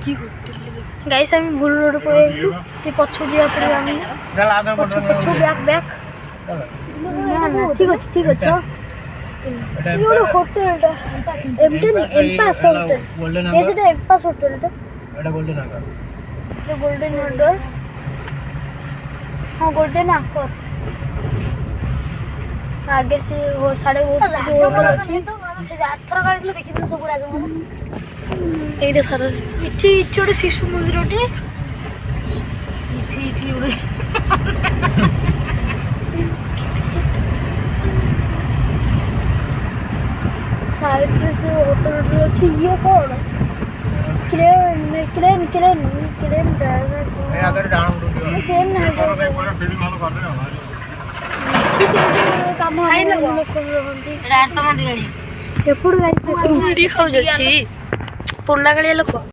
guys आम भूल road पर पछ जा पड़े बैक बैक ठीक अच्छे ठीक अच्छे होटेल एम्पास होटेल कैसे एम्पास होटेल गोल्डन ऑर्डर हाँ गोल्डन आंकर आगे से वो साढ़े होटल अच्छी देखिए सब ये सारा इठी गोटे शिशु मंदिर गोटे साइड से होटल अच्छी ये कौन क्रेन क्रेन क्रेन क्रेन काम एपड़ गाई पुरुଣା କାଳିଆ ଲୋକ